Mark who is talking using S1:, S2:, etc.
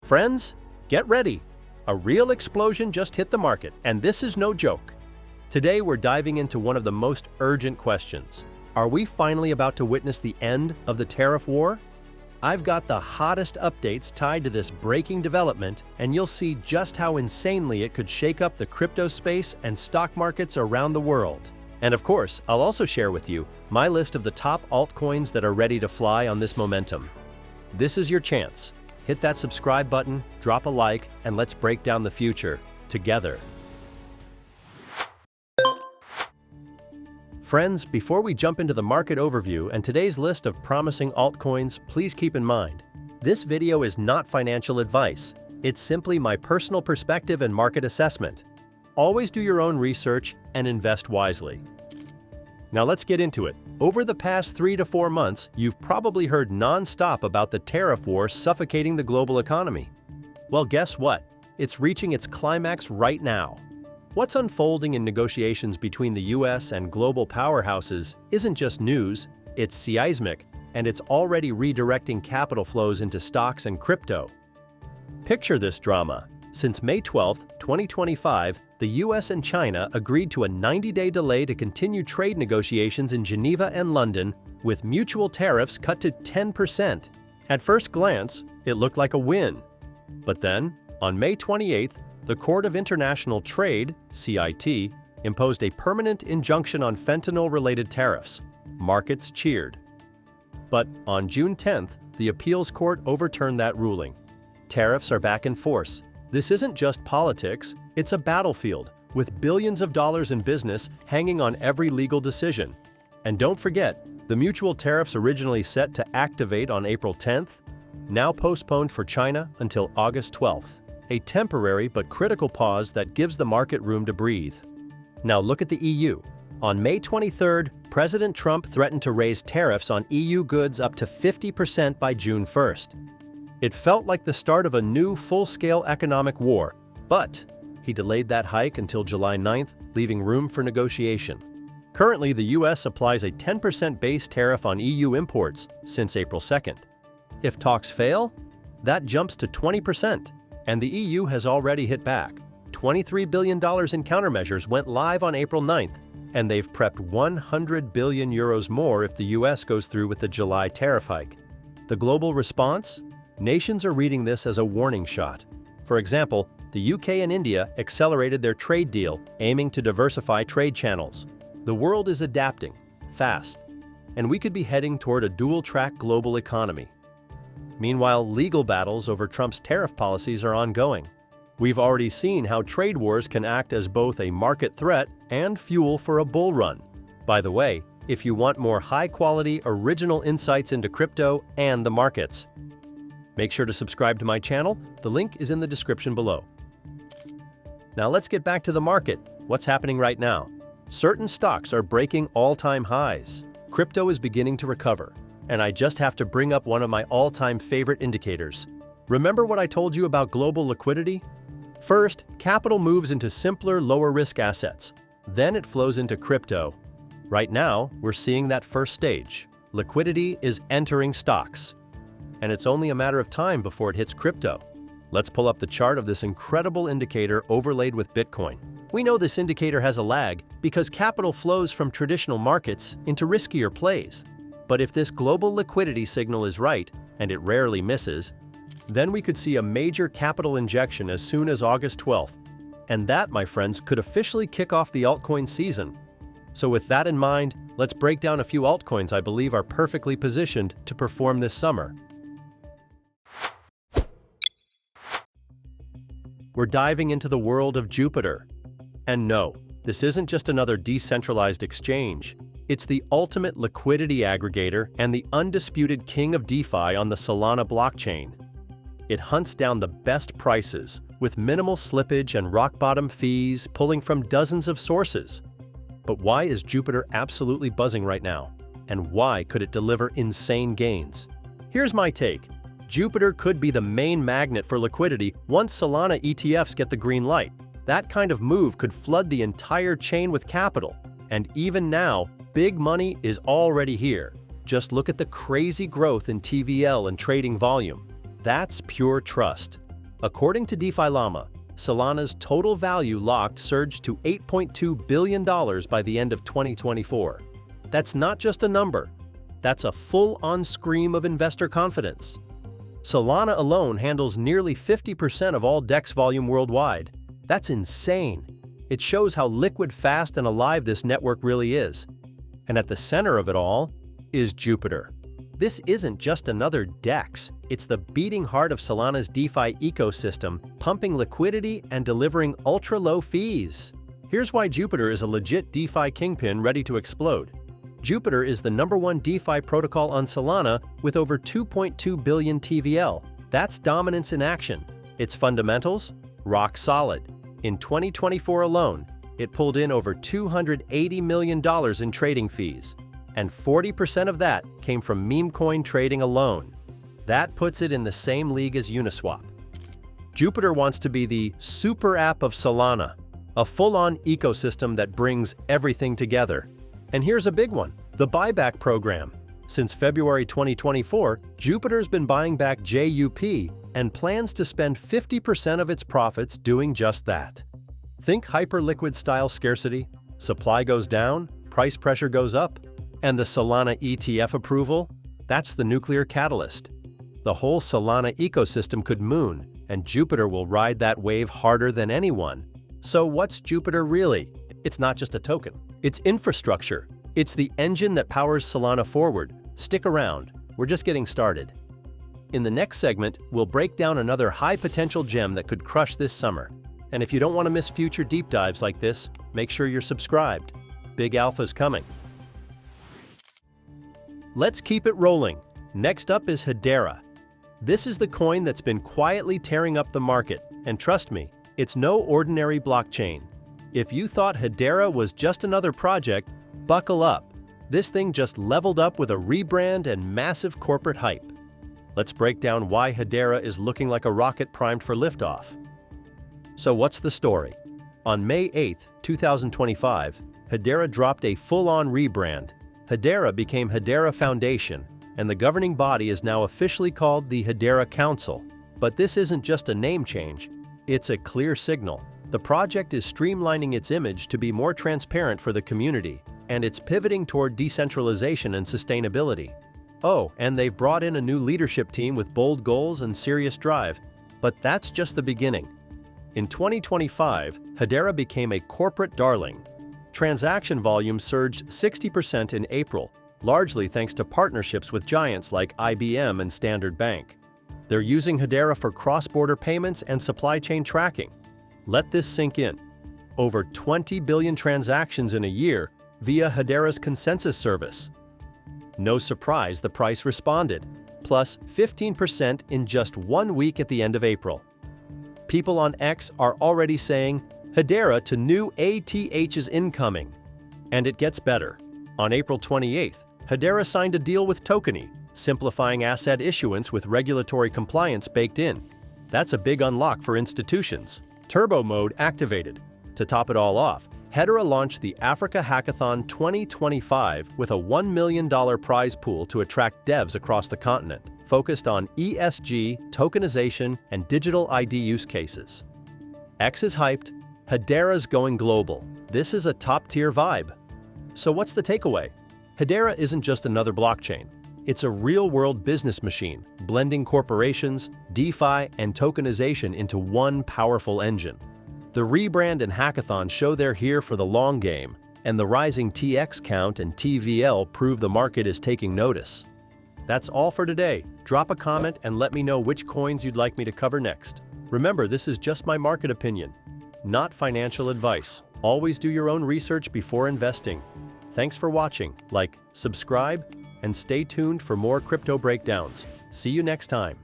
S1: Friends, get ready. A real explosion just hit the market, and this is no joke. Today, we're diving into one of the most urgent questions. Are we finally about to witness the end of the tariff war? I've got the hottest updates tied to this breaking development, and you'll see just how insanely it could shake up the crypto space and stock markets around the world. And of course, I'll also share with you my list of the top altcoins that are ready to fly on this momentum. This is your chance. Hit that subscribe button, drop a like, and let's break down the future together. Friends, before we jump into the market overview and today's list of promising altcoins, please keep in mind, this video is not financial advice. It's simply my personal perspective and market assessment. Always do your own research and invest wisely. Now let's get into it. Over the past 3 to 4 months, you've probably heard non-stop about the tariff war suffocating the global economy. Well, guess what? It's reaching its climax right now. What's unfolding in negotiations between the US and global powerhouses isn't just news, it's seismic, and it's already redirecting capital flows into stocks and crypto. Picture this drama. Since May 12, 2025, the US and China agreed to a 90-day delay to continue trade negotiations in Geneva and London, with mutual tariffs cut to 10%. At first glance, it looked like a win. But then, on May 28th, the Court of International Trade, CIT, imposed a permanent injunction on fentanyl-related tariffs. Markets cheered. But on June 10th, the appeals court overturned that ruling. Tariffs are back in force. This isn't just politics, it's a battlefield, with billions of dollars in business hanging on every legal decision. And don't forget, the mutual tariffs originally set to activate on April 10th, now postponed for China until August 12th. A temporary but critical pause that gives the market room to breathe. Now look at the EU. On May 23rd, President Trump threatened to raise tariffs on EU goods up to 50% by June 1st. It felt like the start of a new full-scale economic war, but he delayed that hike until July 9th, leaving room for negotiation. Currently, the US applies a 10% base tariff on EU imports since April 2nd. If talks fail, that jumps to 20%. And the EU has already hit back. $23 billion in countermeasures went live on April 9th, and they've prepped 100 billion euros more if the US goes through with the July tariff hike. The global response? Nations are reading this as a warning shot. For example, the UK and India accelerated their trade deal, aiming to diversify trade channels. The world is adapting, fast, and we could be heading toward a dual-track global economy. Meanwhile, legal battles over Trump's tariff policies are ongoing. We've already seen how trade wars can act as both a market threat and fuel for a bull run. By the way, if you want more high-quality, original insights into crypto and the markets, make sure to subscribe to my channel. The link is in the description below. Now let's get back to the market. What's happening right now? Certain stocks are breaking all-time highs. Crypto is beginning to recover. And I just have to bring up one of my all-time favorite indicators. Remember what I told you about global liquidity? First, capital moves into simpler, lower-risk assets. Then it flows into crypto. Right now, we're seeing that first stage. Liquidity is entering stocks. And it's only a matter of time before it hits crypto. Let's pull up the chart of this incredible indicator overlaid with Bitcoin. We know this indicator has a lag because capital flows from traditional markets into riskier plays. But if this global liquidity signal is right, and it rarely misses, then we could see a major capital injection as soon as August 12th. And that, my friends, could officially kick off the altcoin season. So with that in mind, let's break down a few altcoins I believe are perfectly positioned to perform this summer. We're diving into the world of Jupiter. And no, this isn't just another decentralized exchange. It's the ultimate liquidity aggregator and the undisputed king of DeFi on the Solana blockchain. It hunts down the best prices, with minimal slippage and rock-bottom fees pulling from dozens of sources. But why is Jupiter absolutely buzzing right now? And why could it deliver insane gains? Here's my take. Jupiter could be the main magnet for liquidity once Solana ETFs get the green light. That kind of move could flood the entire chain with capital. And even now, big money is already here. Just look at the crazy growth in TVL and trading volume. That's pure trust. According to DeFi Llama, Solana's total value locked surged to $8.2 billion by the end of 2024. That's not just a number. That's a full-on scream of investor confidence. Solana alone handles nearly 50% of all DEX volume worldwide. That's insane. It shows how liquid, fast, and alive this network really is. And at the center of it all is Jupiter. This isn't just another DEX. It's the beating heart of Solana's DeFi ecosystem, pumping liquidity and delivering ultra-low fees. Here's why Jupiter is a legit DeFi kingpin ready to explode. Jupiter is the #1 DeFi protocol on Solana with over 2.2 billion TVL. That's dominance in action. Its fundamentals? Rock solid. In 2024 alone, it pulled in over $280 million in trading fees, and 40% of that came from meme coin trading alone. That puts it in the same league as Uniswap. Jupiter wants to be the super app of Solana, a full-on ecosystem that brings everything together. And here's a big one, the buyback program. Since February 2024, Jupiter's been buying back JUP and plans to spend 50% of its profits doing just that. Think hyperliquid style scarcity, supply goes down, price pressure goes up, and the Solana ETF approval? That's the nuclear catalyst. The whole Solana ecosystem could moon, and Jupiter will ride that wave harder than anyone. So what's Jupiter really? It's not just a token. It's infrastructure. It's the engine that powers Solana forward. Stick around. We're just getting started. In the next segment, we'll break down another high-potential gem that could crush this summer. And if you don't want to miss future deep dives like this, make sure you're subscribed. Big Alpha's coming. Let's keep it rolling. Next up is Hedera. This is the coin that's been quietly tearing up the market, and trust me, it's no ordinary blockchain. If you thought Hedera was just another project, buckle up. This thing just leveled up with a rebrand and massive corporate hype. Let's break down why Hedera is looking like a rocket primed for liftoff. So what's the story? On May 8, 2025, Hedera dropped a full-on rebrand. Hedera became Hedera Foundation, and the governing body is now officially called the Hedera Council. But this isn't just a name change, it's a clear signal. The project is streamlining its image to be more transparent for the community, and it's pivoting toward decentralization and sustainability. Oh, and they've brought in a new leadership team with bold goals and serious drive. But that's just the beginning. In 2025, Hedera became a corporate darling. Transaction volume surged 60% in April, largely thanks to partnerships with giants like IBM and Standard Bank. They're using Hedera for cross-border payments and supply chain tracking. Let this sink in. Over 20 billion transactions in a year via Hedera's consensus service. No surprise the price responded, plus 15% in just 1 week at the end of April. People on X are already saying, Hedera to new ATH is incoming. And it gets better. On April 28th, Hedera signed a deal with Tokeny, simplifying asset issuance with regulatory compliance baked in. That's a big unlock for institutions. Turbo mode activated. To top it all off, Hedera launched the Africa Hackathon 2025 with a $1 million prize pool to attract devs across the continent, focused on ESG, tokenization, and digital ID use cases. X is hyped, Hedera's going global. This is a top-tier vibe. So what's the takeaway? Hedera isn't just another blockchain. It's a real-world business machine, blending corporations, DeFi, and tokenization into one powerful engine. The rebrand and hackathon show they're here for the long game, and the rising TX count and TVL prove the market is taking notice. That's all for today. Drop a comment and let me know which coins you'd like me to cover next. Remember, this is just my market opinion, not financial advice. Always do your own research before investing. Thanks for watching. Like, subscribe, and stay tuned for more crypto breakdowns. See you next time.